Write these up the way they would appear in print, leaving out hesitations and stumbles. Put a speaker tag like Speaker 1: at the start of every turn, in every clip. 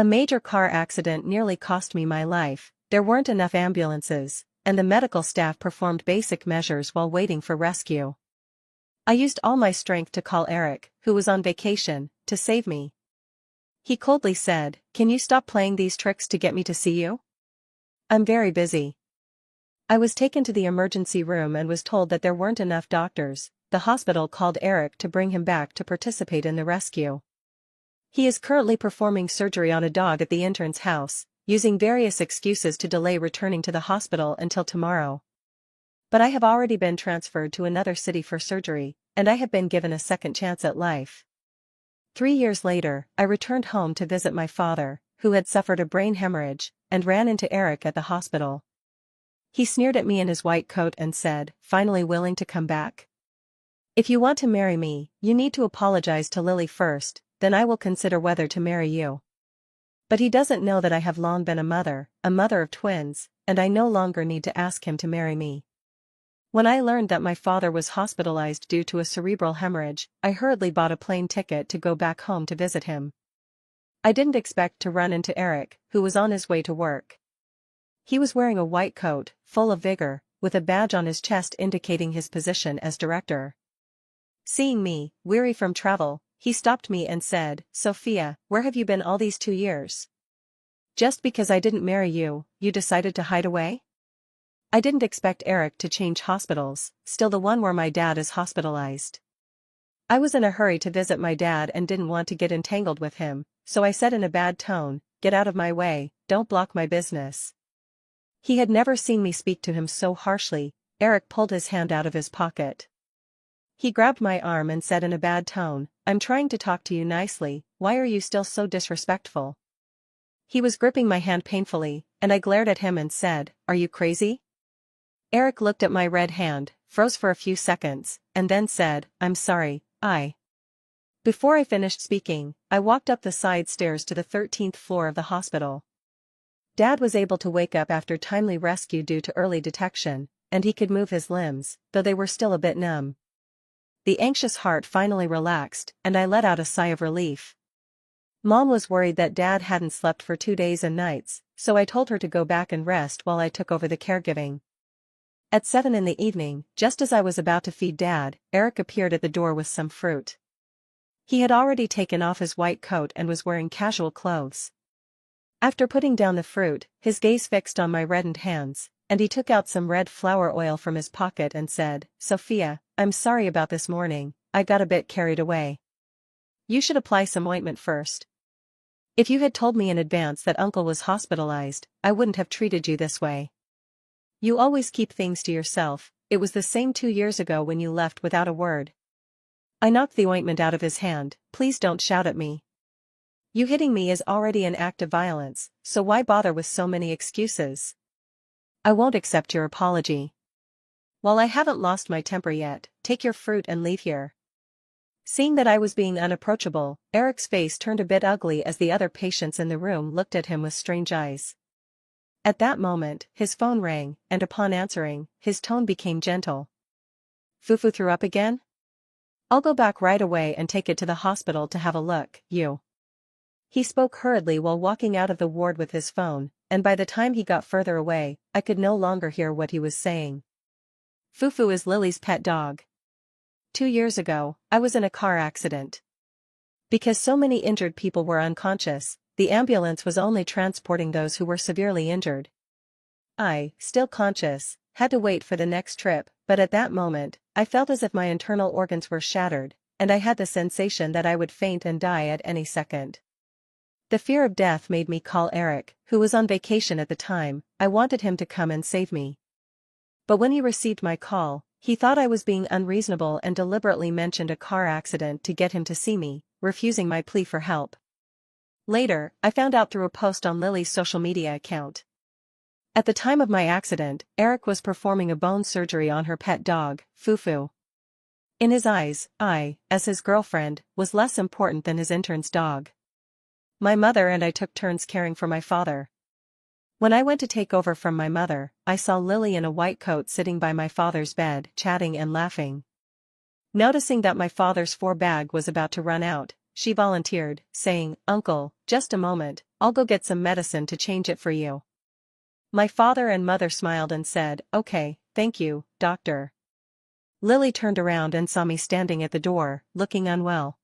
Speaker 1: A major car accident nearly cost me my life, there weren't enough ambulances, and the medical staff performed basic measures while waiting for rescue. I used all my strength to call Eric, who was on vacation, to save me. He coldly said, "Can you stop playing these tricks to get me to see you? I'm very busy." I was taken to the emergency room and was told that there weren't enough doctors. The hospital called Eric to bring him back to participate in the rescue. He is currently performing surgery on a dog at the intern's house, using various excuses to delay returning to the hospital until tomorrow. But I have already been transferred to another city for surgery, and I have been given a second chance at life. 3 years later, I returned home to visit my father, who had suffered a brain hemorrhage, and ran into Eric at the hospital. He sneered at me in his white coat and said, "Finally willing to come back? If you want to marry me, you need to apologize to Lily first, then I will consider whether to marry you." But he doesn't know that I have long been a mother of twins, and I no longer need to ask him to marry me. When I learned that my father was hospitalized due to a cerebral hemorrhage, I hurriedly bought a plane ticket to go back home to visit him. I didn't expect to run into Eric, who was on his way to work. He was wearing a white coat, full of vigor, with a badge on his chest indicating his position as director. Seeing me, weary from travel, he stopped me and said, "Sophia, where have you been all these 2 years? Just because I didn't marry you, you decided to hide away?" I didn't expect Eric to change hospitals, still the one where my dad is hospitalized. I was in a hurry to visit my dad and didn't want to get entangled with him, so I said in a bad tone, "Get out of my way, don't block my business." He had never seen me speak to him so harshly. Eric pulled his hand out of his pocket. He grabbed my arm and said in a bad tone, "I'm trying to talk to you nicely, why are you still so disrespectful?" He was gripping my hand painfully, and I glared at him and said, "Are you crazy?" Eric looked at my red hand, froze for a few seconds, and then said, "I'm sorry, Before I finished speaking, I walked up the side stairs to the 13th floor of the hospital. Dad was able to wake up after timely rescue due to early detection, and he could move his limbs, though they were still a bit numb. The anxious heart finally relaxed, and I let out a sigh of relief. Mom was worried that Dad hadn't slept for 2 days and nights, so I told her to go back and rest while I took over the caregiving. At 7 in the evening, just as I was about to feed Dad, Eric appeared at the door with some fruit. He had already taken off his white coat and was wearing casual clothes. After putting down the fruit, his gaze fixed on my reddened hands, and he took out some red flower oil from his pocket and said, "Sophia, I'm sorry about this morning, I got a bit carried away. You should apply some ointment first. If you had told me in advance that Uncle was hospitalized, I wouldn't have treated you this way. You always keep things to yourself, it was the same 2 years ago when you left without a word." I knocked the ointment out of his hand. "Please don't shout at me. You hitting me is already an act of violence, so why bother with so many excuses? I won't accept your apology. While I haven't lost my temper yet, take your fruit and leave here." Seeing that I was being unapproachable, Eric's face turned a bit ugly as the other patients in the room looked at him with strange eyes. At that moment, his phone rang, and upon answering, his tone became gentle. "Fufu threw up again? I'll go back right away and take it to the hospital to have a look, you." He spoke hurriedly while walking out of the ward with his phone, and by the time he got further away, I could no longer hear what he was saying. Fufu is Lily's pet dog. 2 years ago, I was in a car accident. Because so many injured people were unconscious, the ambulance was only transporting those who were severely injured. I, still conscious, had to wait for the next trip, but at that moment, I felt as if my internal organs were shattered, and I had the sensation that I would faint and die at any second. The fear of death made me call Eric, who was on vacation at the time. I wanted him to come and save me. But when he received my call, he thought I was being unreasonable and deliberately mentioned a car accident to get him to see me, refusing my plea for help. Later, I found out through a post on Lily's social media account. At the time of my accident, Eric was performing a bone surgery on her pet dog, Fufu. In his eyes, I, as his girlfriend, was less important than his intern's dog. My mother and I took turns caring for my father. When I went to take over from my mother, I saw Lily in a white coat sitting by my father's bed, chatting and laughing. Noticing that my father's 4 bag was about to run out, she volunteered, saying, "Uncle, just a moment, I'll go get some medicine to change it for you. My father and mother smiled and said, okay, thank you, doctor. Lily turned around and saw me standing at the door, looking unwell.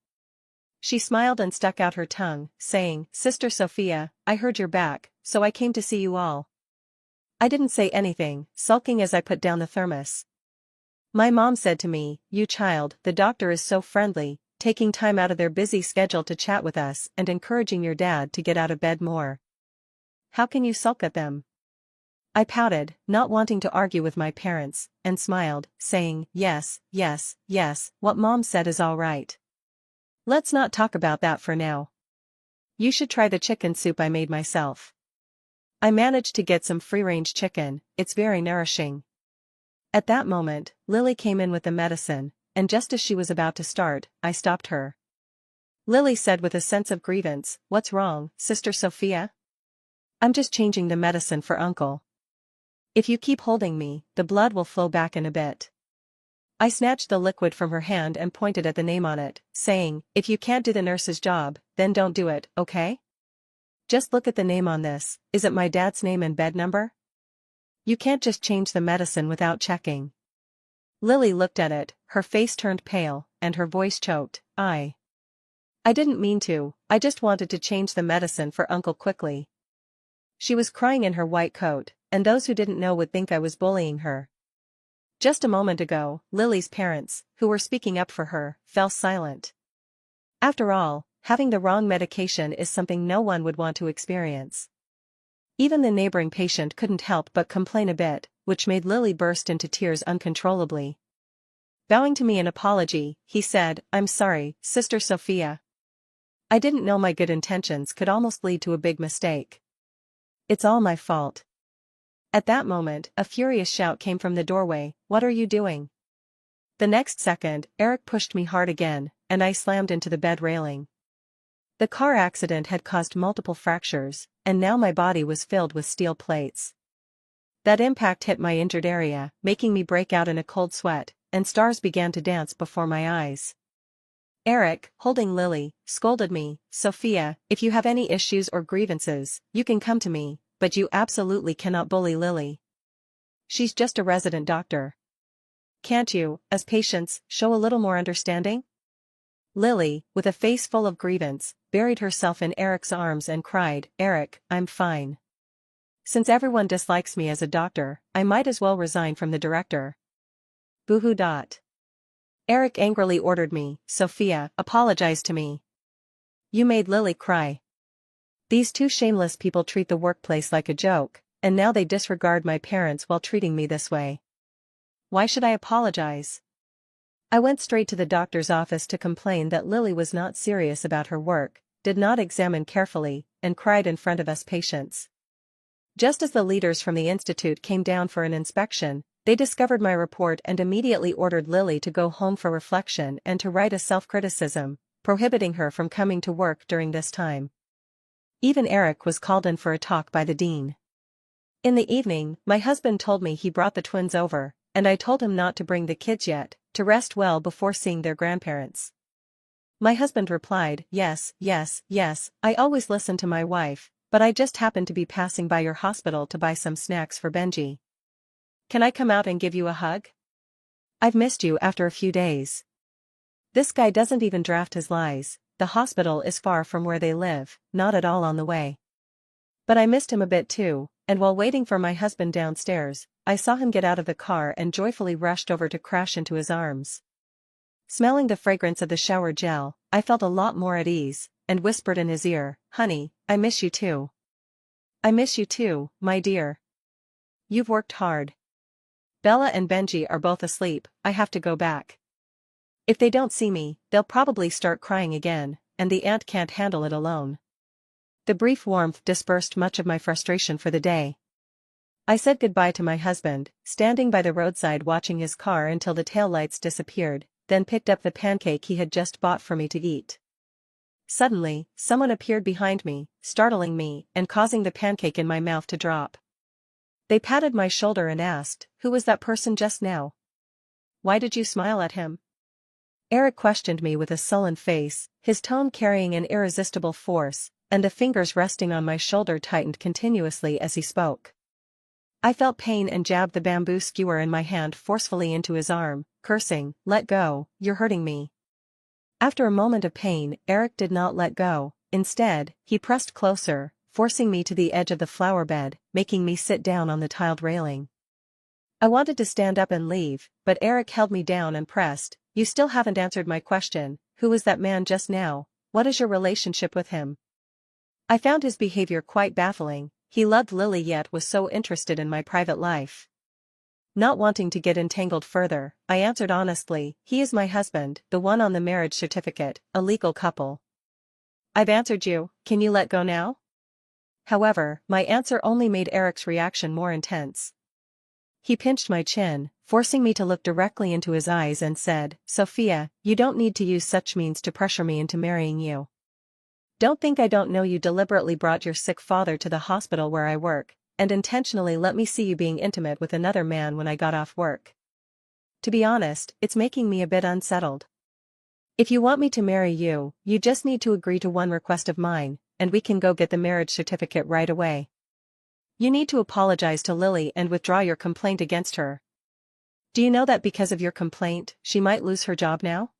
Speaker 1: She smiled and stuck out her tongue, saying, Sister Sophia, I heard you're back, so I came to see you all. I didn't say anything, sulking as I put down the thermos. My mom said to me, you child, the doctor is so friendly, taking time out of their busy schedule to chat with us and encouraging your dad to get out of bed more. How can you sulk at them? I pouted, not wanting to argue with my parents, and smiled, saying, yes, yes, yes, what Mom said is all right. Let's not talk about that for now. You should try the chicken soup I made myself. I managed to get some free-range chicken, it's very nourishing. At that moment, Lily came in with the medicine, and just as she was about to start, I stopped her. Lily said with a sense of grievance, what's wrong, Sister Sophia? I'm just changing the medicine for Uncle. If you keep holding me, the blood will flow back in a bit. I snatched the liquid from her hand and pointed at the name on it, saying, if you can't do the nurse's job, then don't do it, okay? Just look at the name on this, is it my dad's name and bed number? You can't just change the medicine without checking. Lily looked at it, her face turned pale, and her voice choked, I didn't mean to, I just wanted to change the medicine for Uncle quickly. She was crying in her white coat, and those who didn't know would think I was bullying her. Just a moment ago, Lily's parents, who were speaking up for her, fell silent. After all, having the wrong medication is something no one would want to experience. Even the neighboring patient couldn't help but complain a bit, which made Lily burst into tears uncontrollably. Bowing to me in apology, he said, I'm sorry, Sister Sophia. I didn't know my good intentions could almost lead to a big mistake. It's all my fault. At that moment, a furious shout came from the doorway, what are you doing? The next second, Eric pushed me hard again, and I slammed into the bed railing. The car accident had caused multiple fractures, and now my body was filled with steel plates. That impact hit my injured area, making me break out in a cold sweat, and stars began to dance before my eyes. Eric, holding Lily, scolded me, Sophia, if you have any issues or grievances, you can come to me, but you absolutely cannot bully Lily. She's just a resident doctor. Can't you, as patients, show a little more understanding? Lily, with a face full of grievance, buried herself in Eric's arms and cried, Eric, I'm fine. Since everyone dislikes me as a doctor, I might as well resign from the director. Boo-hoo. Eric angrily ordered me, Sophia, apologize to me. You made Lily cry. These two shameless people treat the workplace like a joke, and now they disregard my parents while treating me this way. Why should I apologize? I went straight to the doctor's office to complain that Lily was not serious about her work, did not examine carefully, and cried in front of us patients. Just as the leaders from the institute came down for an inspection, they discovered my report and immediately ordered Lily to go home for reflection and to write a self-criticism, prohibiting her from coming to work during this time. Even Eric was called in for a talk by the dean. In the evening, my husband told me he brought the twins over, and I told him not to bring the kids yet, to rest well before seeing their grandparents. My husband replied, yes, yes, yes, I always listen to my wife, but I just happened to be passing by your hospital to buy some snacks for Benji. Can I come out and give you a hug? I've missed you after a few days. This guy doesn't even draft his lies, the hospital is far from where they live, not at all on the way. But I missed him a bit too, and while waiting for my husband downstairs, I saw him get out of the car and joyfully rushed over to crash into his arms. Smelling the fragrance of the shower gel, I felt a lot more at ease, and whispered in his ear, honey, I miss you too. I miss you too, my dear. You've worked hard. Bella and Benji are both asleep, I have to go back. If they don't see me, they'll probably start crying again, and the aunt can't handle it alone. The brief warmth dispersed much of my frustration for the day. I said goodbye to my husband, standing by the roadside watching his car until the taillights disappeared, then picked up the pancake he had just bought for me to eat. Suddenly, someone appeared behind me, startling me and causing the pancake in my mouth to drop. They patted my shoulder and asked, who was that person just now? Why did you smile at him? Eric questioned me with a sullen face, his tone carrying an irresistible force, and the fingers resting on my shoulder tightened continuously as he spoke. I felt pain and jabbed the bamboo skewer in my hand forcefully into his arm, cursing, "Let go, you're hurting me." After a moment of pain, Eric did not let go. Instead, he pressed closer, forcing me to the edge of the flower bed, making me sit down on the tiled railing. I wanted to stand up and leave, but Eric held me down and pressed, "You still haven't answered my question. Who was that man just now? What is your relationship with him?" I found his behavior quite baffling. He loved Lily yet was so interested in my private life. Not wanting to get entangled further, I answered honestly, "He is my husband, the one on the marriage certificate, a legal couple." "I've answered you, can you let go now?" However, my answer only made Eric's reaction more intense. He pinched my chin, forcing me to look directly into his eyes and said, "Sophia, you don't need to use such means to pressure me into marrying you. Don't think I don't know you deliberately brought your sick father to the hospital where I work, and intentionally let me see you being intimate with another man when I got off work. To be honest, it's making me a bit unsettled. If you want me to marry you, you just need to agree to one request of mine, and we can go get the marriage certificate right away. You need to apologize to Lily and withdraw your complaint against her. Do you know that because of your complaint, she might lose her job now?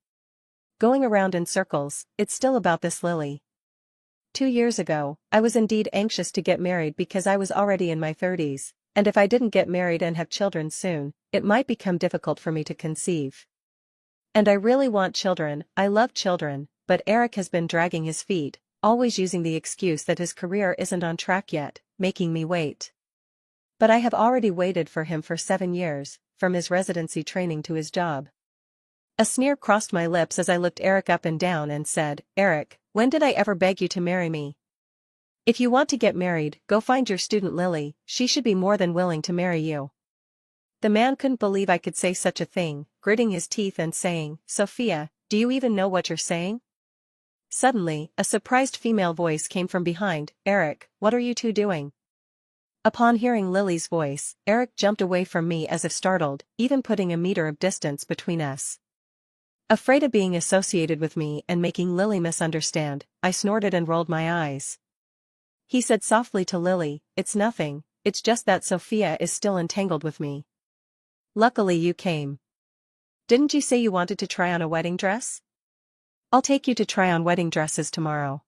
Speaker 1: Going around in circles, it's still about this Lily. 2 years ago, I was indeed anxious to get married because I was already in my 30s, and if I didn't get married and have children soon, it might become difficult for me to conceive. And I really want children, I love children, but Eric has been dragging his feet, always using the excuse that his career isn't on track yet, making me wait. But I have already waited for him for 7 years, from his residency training to his job. A sneer crossed my lips as I looked Eric up and down and said, "Eric, when did I ever beg you to marry me? If you want to get married, go find your student Lily, she should be more than willing to marry you." The man couldn't believe I could say such a thing, gritting his teeth and saying, "Sophia, do you even know what you're saying?" Suddenly, a surprised female voice came from behind, "Eric, what are you two doing?" Upon hearing Lily's voice, Eric jumped away from me as if startled, even putting a meter of distance between us. Afraid of being associated with me and making Lily misunderstand, I snorted and rolled my eyes. He said softly to Lily, "It's nothing, it's just that Sophia is still entangled with me. Luckily you came. Didn't you say you wanted to try on a wedding dress? I'll take you to try on wedding dresses tomorrow."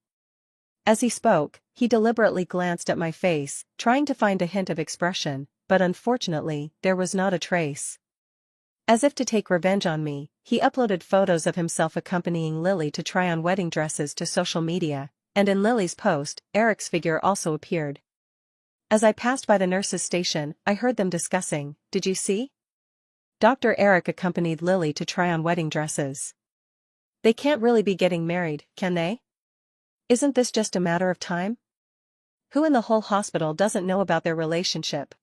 Speaker 1: As he spoke, he deliberately glanced at my face, trying to find a hint of expression, but unfortunately, there was not a trace. As if to take revenge on me, he uploaded photos of himself accompanying Lily to try on wedding dresses to social media, and in Lily's post, Eric's figure also appeared. As I passed by the nurse's station, I heard them discussing, "Did you see? Dr. Eric accompanied Lily to try on wedding dresses. They can't really be getting married, can they? Isn't this just a matter of time? Who in the whole hospital doesn't know about their relationship?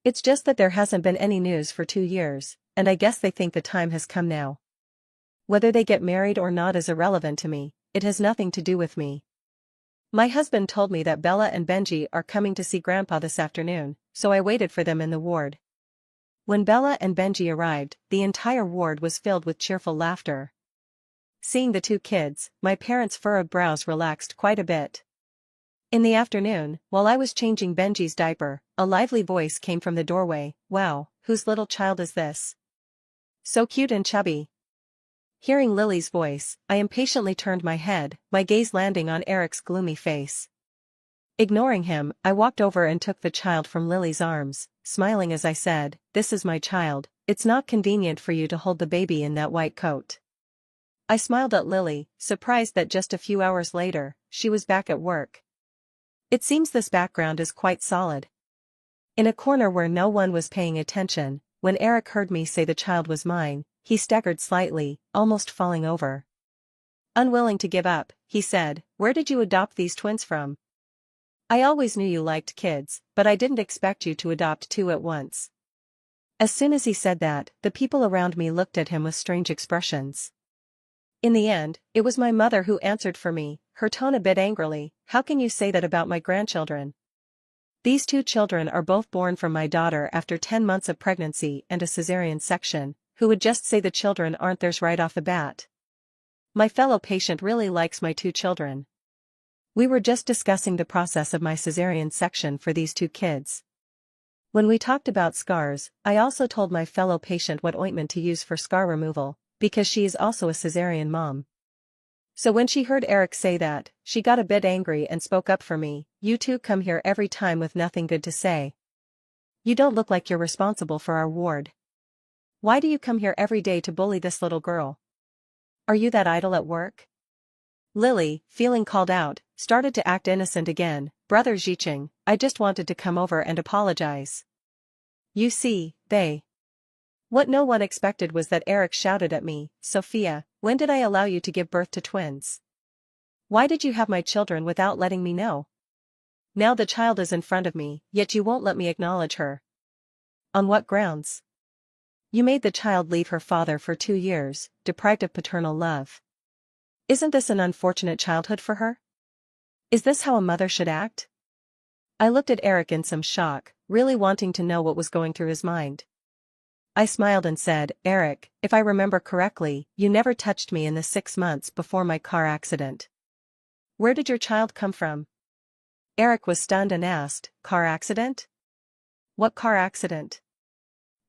Speaker 1: It's just that there hasn't been any news for 2 years, and I guess they think the time has come now. Whether they get married or not is irrelevant to me, it has nothing to do with me. My husband told me that Bella and Benji are coming to see Grandpa this afternoon, so I waited for them in the ward." When Bella and Benji arrived, the entire ward was filled with cheerful laughter. Seeing the two kids, my parents' furrowed brows relaxed quite a bit. In the afternoon, while I was changing Benji's diaper, a lively voice came from the doorway, "Wow, whose little child is this? So cute and chubby." Hearing Lily's voice, I impatiently turned my head, my gaze landing on Eric's gloomy face. Ignoring him, I walked over and took the child from Lily's arms, smiling as I said, "This is my child, it's not convenient for you to hold the baby in that white coat." I smiled at Lily, surprised that just a few hours later, she was back at work. It seems this background is quite solid. In a corner where no one was paying attention, when Eric heard me say the child was mine, he staggered slightly, almost falling over. Unwilling to give up, he said, "Where did you adopt these twins from? I always knew you liked kids, but I didn't expect you to adopt 2 at once." As soon as he said that, the people around me looked at him with strange expressions. In the end, it was my mother who answered for me, her tone a bit angrily, "How can you say that about my grandchildren? These 2 children are both born from my daughter after 10 months of pregnancy and a cesarean section. Who would just say the children aren't theirs right off the bat? My fellow patient really likes my 2 children. We were just discussing the process of my cesarean section for these two kids. When we talked about scars, I also told my fellow patient what ointment to use for scar removal, because she is also a cesarean mom. So when she heard Eric say that, she got a bit angry and spoke up for me. "You two come here every time with nothing good to say. You don't look like you're responsible for our ward. Why do you come here every day to bully this little girl? Are you that idle at work?" Lily, feeling called out, started to act innocent again. "Brother Zhicheng, I just wanted to come over and apologize. You see, What no one expected was that Eric shouted at me, "Sophia, when did I allow you to give birth to twins? Why did you have my children without letting me know? Now the child is in front of me, yet you won't let me acknowledge her. On what grounds? You made the child leave her father for 2 years, deprived of paternal love. Isn't this an unfortunate childhood for her? Is this how a mother should act?" I looked at Eric in some shock, really wanting to know what was going through his mind. I smiled and said, "Eric, if I remember correctly, you never touched me in the 6 months before my car accident. Where did your child come from?" Eric was stunned and asked, "Car accident? What car accident?"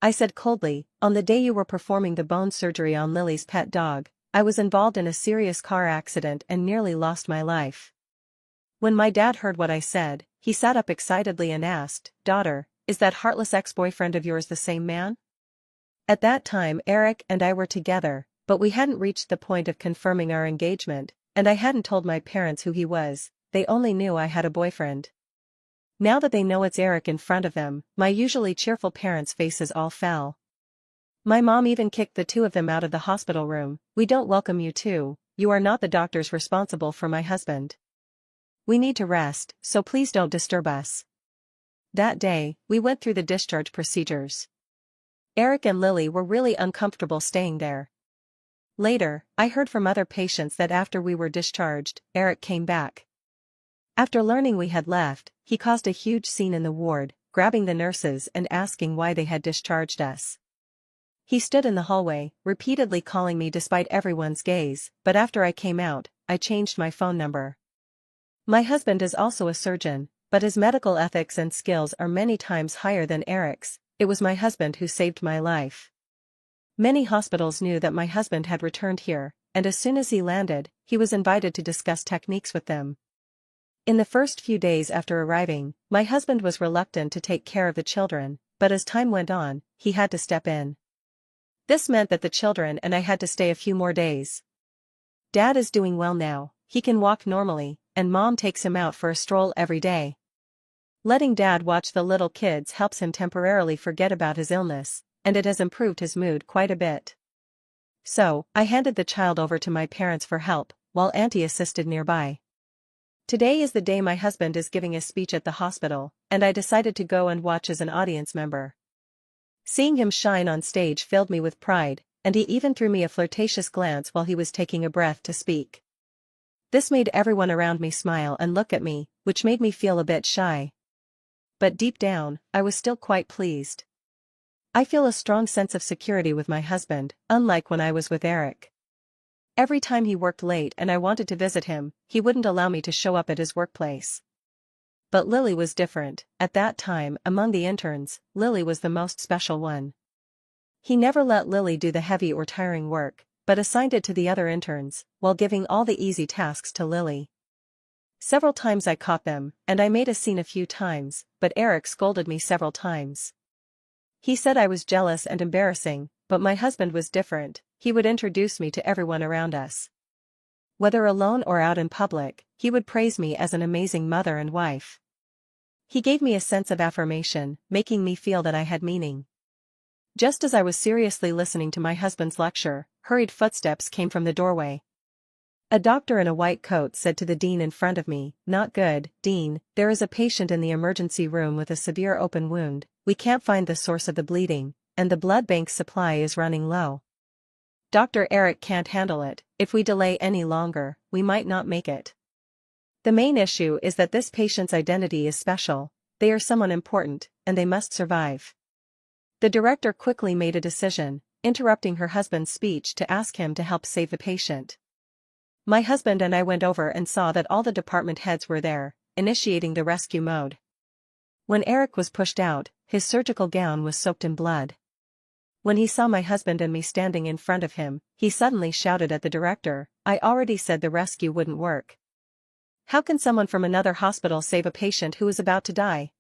Speaker 1: I said coldly, "On the day you were performing the bone surgery on Lily's pet dog, I was involved in a serious car accident and nearly lost my life." When my dad heard what I said, he sat up excitedly and asked, "Daughter, is that heartless ex-boyfriend of yours the same man?" At that time Eric and I were together, but we hadn't reached the point of confirming our engagement, and I hadn't told my parents who he was. They only knew I had a boyfriend. Now that they know it's Eric in front of them, my usually cheerful parents' faces all fell. My mom even kicked the two of them out of the hospital room. "We don't welcome you two. You are not the doctors responsible for my husband. We need to rest, so please don't disturb us." That day, we went through the discharge procedures. Eric and Lily were really uncomfortable staying there. Later, I heard from other patients that after we were discharged, Eric came back. After learning we had left, he caused a huge scene in the ward, grabbing the nurses and asking why they had discharged us. He stood in the hallway, repeatedly calling me despite everyone's gaze, but after I came out, I changed my phone number. My husband is also a surgeon, but his medical ethics and skills are many times higher than Eric's. It was my husband who saved my life. Many hospitals knew that my husband had returned here, and as soon as he landed, he was invited to discuss techniques with them. In the first few days after arriving, my husband was reluctant to take care of the children, but as time went on, he had to step in. This meant that the children and I had to stay a few more days. Dad is doing well now, he can walk normally, and Mom takes him out for a stroll every day. Letting Dad watch the little kids helps him temporarily forget about his illness, and it has improved his mood quite a bit. So, I handed the child over to my parents for help, while Auntie assisted nearby. Today is the day my husband is giving a speech at the hospital, and I decided to go and watch as an audience member. Seeing him shine on stage filled me with pride, and he even threw me a flirtatious glance while he was taking a breath to speak. This made everyone around me smile and look at me, which made me feel a bit shy. But deep down, I was still quite pleased. I feel a strong sense of security with my husband, unlike when I was with Eric. Every time he worked late and I wanted to visit him, he wouldn't allow me to show up at his workplace. But Lily was different. At that time, among the interns, Lily was the most special one. He never let Lily do the heavy or tiring work, but assigned it to the other interns, while giving all the easy tasks to Lily. Several times I caught them, and I made a scene a few times, but Eric scolded me several times. He said I was jealous and embarrassing, but my husband was different. He would introduce me to everyone around us. Whether alone or out in public, he would praise me as an amazing mother and wife. He gave me a sense of affirmation, making me feel that I had meaning. Just as I was seriously listening to my husband's lecture, hurried footsteps came from the doorway. A doctor in a white coat said to the dean in front of me, "Not good, Dean, there is a patient in the emergency room with a severe open wound. We can't find the source of the bleeding, and the blood bank's supply is running low. Dr. Eric can't handle it. If we delay any longer, we might not make it. The main issue is that this patient's identity is special, they are someone important, and they must survive." The director quickly made a decision, interrupting her husband's speech to ask him to help save the patient. My husband and I went over and saw that all the department heads were there, initiating the rescue mode. When Eric was pushed out, his surgical gown was soaked in blood. When he saw my husband and me standing in front of him, he suddenly shouted at the director, "I already said the rescue wouldn't work. How can someone from another hospital save a patient who is about to die?"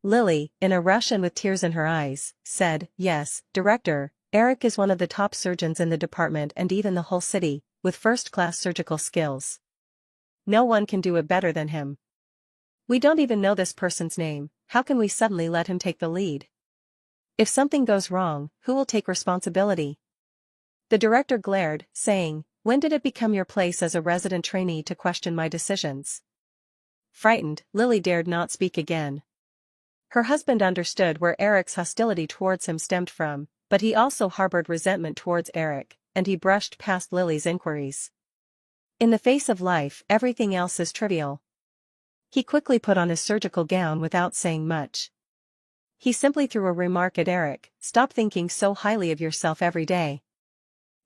Speaker 1: Lily, in a rush and with tears in her eyes, said, "Yes, Director, Eric is one of the top surgeons in the department and even the whole city, with first-class surgical skills. No one can do it better than him. We don't even know this person's name, how can we suddenly let him take the lead? If something goes wrong, who will take responsibility?" The director glared, saying, "When did it become your place as a resident trainee to question my decisions?" Frightened, Lily dared not speak again. Her husband understood where Eric's hostility towards him stemmed from, but he also harbored resentment towards Eric, and he brushed past Lily's inquiries. In the face of life, everything else is trivial. He quickly put on his surgical gown without saying much. He simply threw a remark at Eric, "Stop thinking so highly of yourself every day.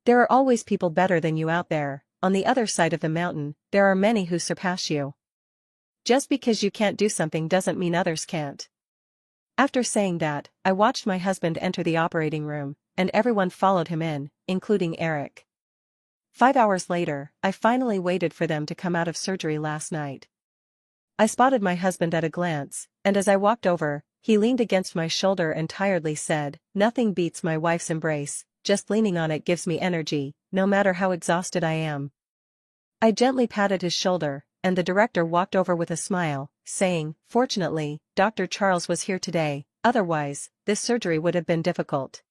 Speaker 1: There are always people better than you out there, on the other side of the mountain, there are many who surpass you. Just because you can't do something doesn't mean others can't." After saying that, I watched my husband enter the operating room, and everyone followed him in, including Eric. 5 hours later, I finally waited for them to come out of surgery last night. I spotted my husband at a glance, and as I walked over, he leaned against my shoulder and tiredly said, "Nothing beats my wife's embrace, just leaning on it gives me energy, no matter how exhausted I am." I gently patted his shoulder, and the director walked over with a smile, saying, "Fortunately, Dr. Charles was here today, otherwise, this surgery would have been difficult.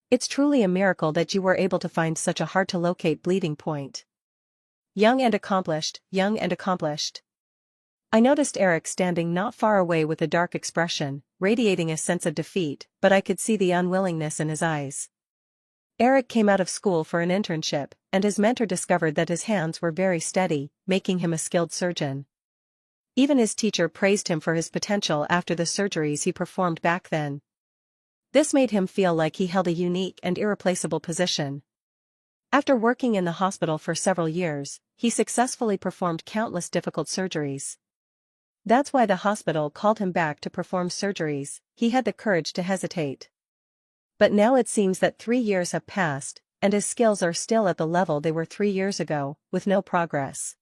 Speaker 1: It's truly a miracle that you were able to find such a hard-to-locate bleeding point. Young and accomplished, young and accomplished." I noticed Eric standing not far away with a dark expression, radiating a sense of defeat, but I could see the unwillingness in his eyes. Eric came out of school for an internship, and his mentor discovered that his hands were very steady, making him a skilled surgeon. Even his teacher praised him for his potential after the surgeries he performed back then. This made him feel like he held a unique and irreplaceable position. After working in the hospital for several years, he successfully performed countless difficult surgeries. That's why the hospital called him back to perform surgeries. He had the courage to hesitate. But now it seems that 3 years have passed, and his skills are still at the level they were 3 years ago, with no progress.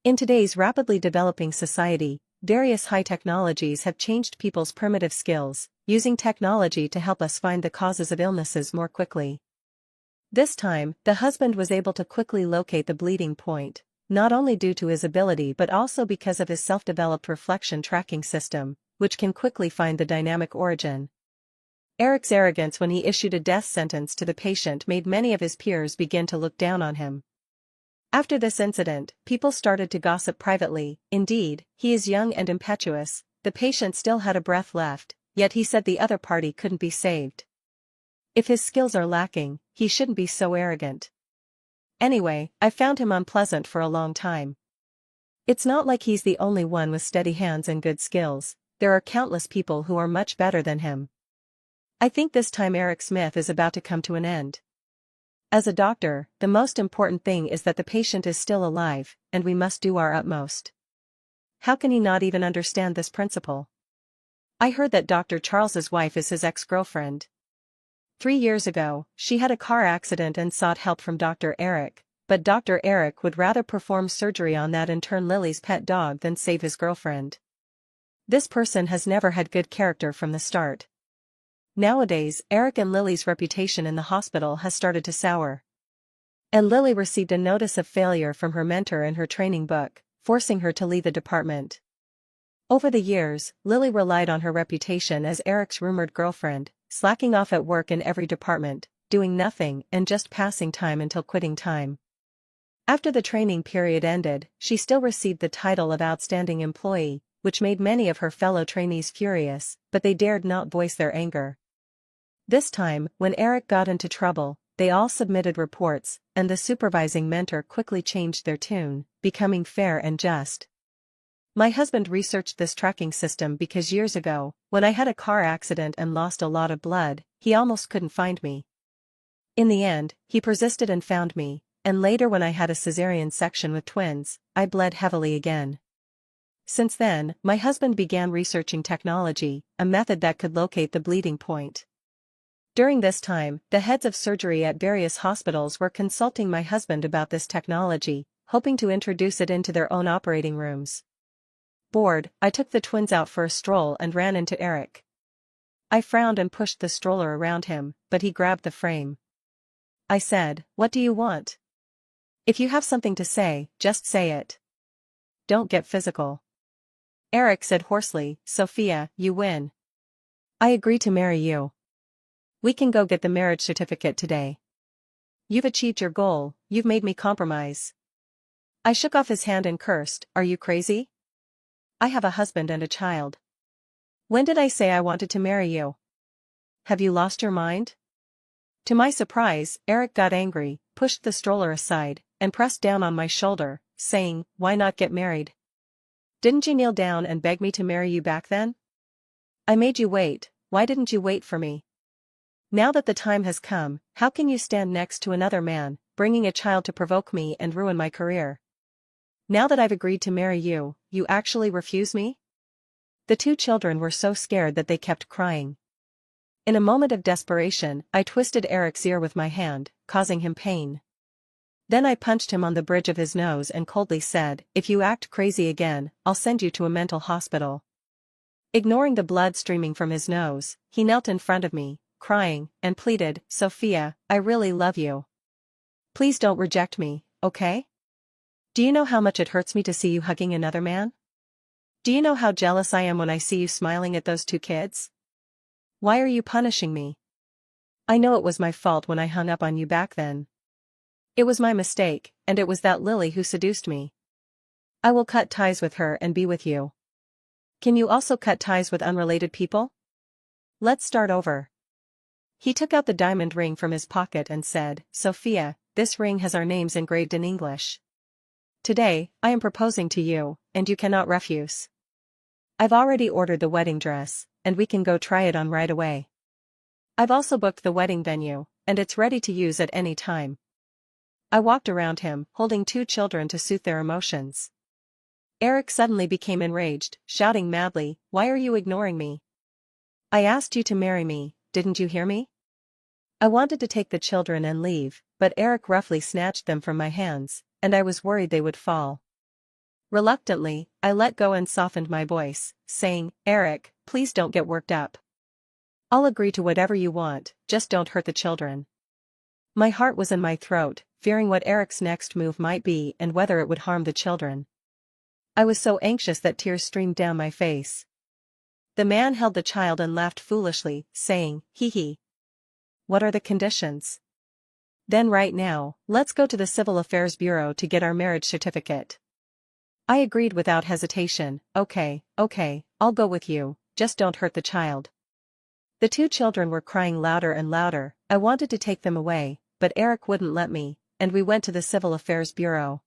Speaker 1: In today's rapidly developing society, various high technologies have changed people's primitive skills, using technology to help us find the causes of illnesses more quickly. This time, the husband was able to quickly locate the bleeding point, not only due to his ability but also because of his self-developed reflection tracking system, which can quickly find the dynamic origin. Eric's arrogance when he issued a death sentence to the patient made many of his peers begin to look down on him. After this incident, people started to gossip privately. "Indeed, he is young and impetuous, the patient still had a breath left, yet he said the other party couldn't be saved. If his skills are lacking, he shouldn't be so arrogant." Anyway, I found him unpleasant for a long time. It's not like he's the only one with steady hands and good skills, there are countless people who are much better than him. I think this time Eric's myth is about to come to an end. As a doctor, the most important thing is that the patient is still alive, and we must do our utmost. How can he not even understand this principle? I heard that Dr. Charles's wife is his ex-girlfriend. 3 years ago, she had a car accident and sought help from Dr. Eric, but Dr. Eric would rather perform surgery on that and turn Lily's pet dog than save his girlfriend. This person has never had good character from the start. Nowadays, Eric and Lily's reputation in the hospital has started to sour. And Lily received a notice of failure from her mentor in her training book, forcing her to leave the department. Over the years, Lily relied on her reputation as Eric's rumored girlfriend, slacking off at work in every department, doing nothing and just passing time until quitting time. After the training period ended, she still received the title of outstanding employee, which made many of her fellow trainees furious, but they dared not voice their anger. This time, when Eric got into trouble, they all submitted reports, and the supervising mentor quickly changed their tune, becoming fair and just. My husband researched this tracking system because years ago, when I had a car accident and lost a lot of blood, he almost couldn't find me. In the end, he persisted and found me, and later when I had a cesarean section with twins, I bled heavily again. Since then, my husband began researching technology, a method that could locate the bleeding point. During this time, the heads of surgery at various hospitals were consulting my husband about this technology, hoping to introduce it into their own operating rooms. Bored, I took the twins out for a stroll and ran into Eric. I frowned and pushed the stroller around him, but he grabbed the frame. I said, "What do you want? If you have something to say, just say it. Don't get physical." Eric said hoarsely, "Sophia, you win. I agree to marry you. We can go get the marriage certificate today. You've achieved your goal, you've made me compromise." I shook off his hand and cursed, "Are you crazy? I have a husband and a child. When did I say I wanted to marry you? Have you lost your mind?" To my surprise, Eric got angry, pushed the stroller aside, and pressed down on my shoulder, saying, "Why not get married? Didn't you kneel down and beg me to marry you back then? I made you wait, why didn't you wait for me? Now that the time has come, how can you stand next to another man, bringing a child to provoke me and ruin my career? Now that I've agreed to marry you, you actually refuse me?" The two children were so scared that they kept crying. In a moment of desperation, I twisted Eric's ear with my hand, causing him pain. Then I punched him on the bridge of his nose and coldly said, "If you act crazy again, I'll send you to a mental hospital." Ignoring the blood streaming from his nose, he knelt in front of me, crying, and pleaded, "Sophia, I really love you. Please don't reject me, okay? Do you know how much it hurts me to see you hugging another man? Do you know how jealous I am when I see you smiling at those two kids? Why are you punishing me? I know it was my fault when I hung up on you back then. It was my mistake, and it was that Lily who seduced me. I will cut ties with her and be with you. Can you also cut ties with unrelated people? Let's start over." He took out the diamond ring from his pocket and said, "Sophia, this ring has our names engraved in English. Today, I am proposing to you, and you cannot refuse. I've already ordered the wedding dress, and we can go try it on right away. I've also booked the wedding venue, and it's ready to use at any time." I walked around him, holding two children to soothe their emotions. Eric suddenly became enraged, shouting madly, "Why are you ignoring me? I asked you to marry me, didn't you hear me?" I wanted to take the children and leave, but Eric roughly snatched them from my hands, and I was worried they would fall. Reluctantly, I let go and softened my voice, saying, "Eric, please don't get worked up. I'll agree to whatever you want, just don't hurt the children." My heart was in my throat, fearing what Eric's next move might be and whether it would harm the children. I was so anxious that tears streamed down my face. The man held the child and laughed foolishly, saying, "Hee hee. What are the conditions? Then right now, let's go to the Civil Affairs Bureau to get our marriage certificate." I agreed without hesitation, okay, I'll go with you, just don't hurt the child." The two children were crying louder and louder. I wanted to take them away, but Eric wouldn't let me, and we went to the Civil Affairs Bureau.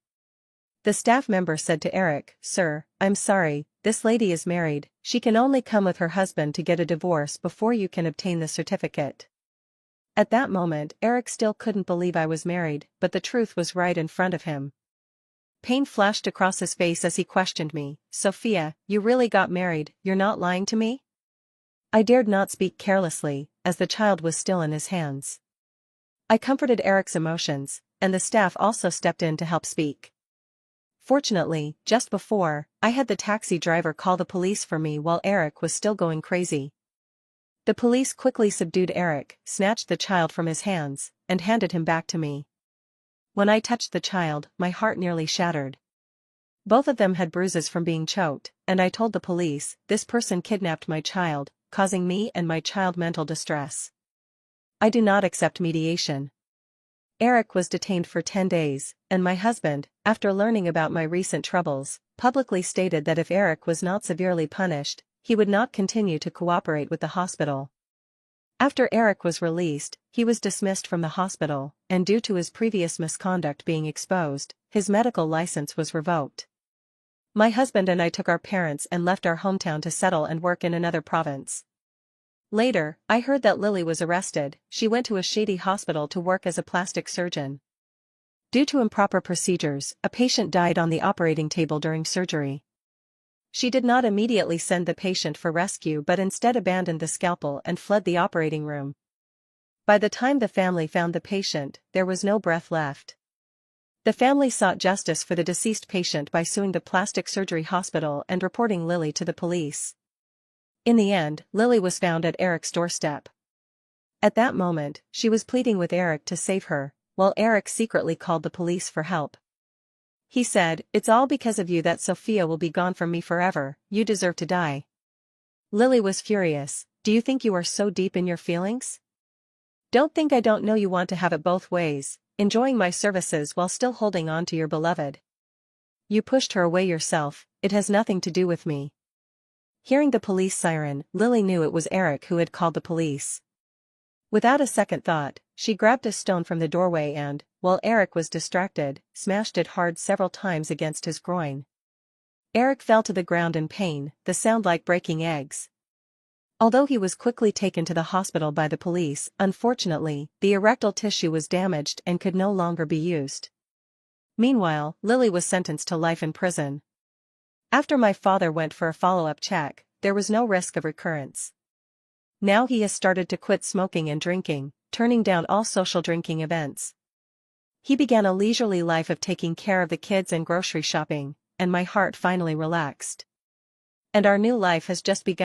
Speaker 1: The staff member said to Eric, "Sir, I'm sorry, this lady is married, she can only come with her husband to get a divorce before you can obtain the certificate." At that moment, Eric still couldn't believe I was married, but the truth was right in front of him. Pain flashed across his face as he questioned me, "Sophia, you really got married, you're not lying to me?" I dared not speak carelessly, as the child was still in his hands. I comforted Eric's emotions, and the staff also stepped in to help speak. Fortunately, just before, I had the taxi driver call the police for me while Eric was still going crazy. The police quickly subdued Eric, snatched the child from his hands, and handed him back to me. When I touched the child, my heart nearly shattered. Both of them had bruises from being choked, and I told the police, "This person kidnapped my child, causing me and my child mental distress. I do not accept mediation." Eric was detained for 10 days, and my husband, after learning about my recent troubles, publicly stated that if Eric was not severely punished, he would not continue to cooperate with the hospital. After Eric was released, he was dismissed from the hospital, and due to his previous misconduct being exposed, his medical license was revoked. My husband and I took our parents and left our hometown to settle and work in another province. Later, I heard that Lily was arrested. She went to a shady hospital to work as a plastic surgeon. Due to improper procedures, a patient died on the operating table during surgery. She did not immediately send the patient for rescue but instead abandoned the scalpel and fled the operating room. By the time the family found the patient, there was no breath left. The family sought justice for the deceased patient by suing the plastic surgery hospital and reporting Lily to the police. In the end, Lily was found at Eric's doorstep. At that moment, she was pleading with Eric to save her, while Eric secretly called the police for help. He said, "It's all because of you that Sophia will be gone from me forever, you deserve to die." Lily was furious. "Do you think you are so deep in your feelings? Don't think I don't know you want to have it both ways, enjoying my services while still holding on to your beloved. You pushed her away yourself, it has nothing to do with me." Hearing the police siren, Lily knew it was Eric who had called the police. Without a second thought, she grabbed a stone from the doorway and, while Eric was distracted, smashed it hard several times against his groin. Eric fell to the ground in pain, the sound like breaking eggs. Although he was quickly taken to the hospital by the police, unfortunately, the erectile tissue was damaged and could no longer be used. Meanwhile, Lily was sentenced to life in prison. After my father went for a follow-up check, there was no risk of recurrence. Now he has started to quit smoking and drinking, turning down all social drinking events. He began a leisurely life of taking care of the kids and grocery shopping, and my heart finally relaxed. And our new life has just begun.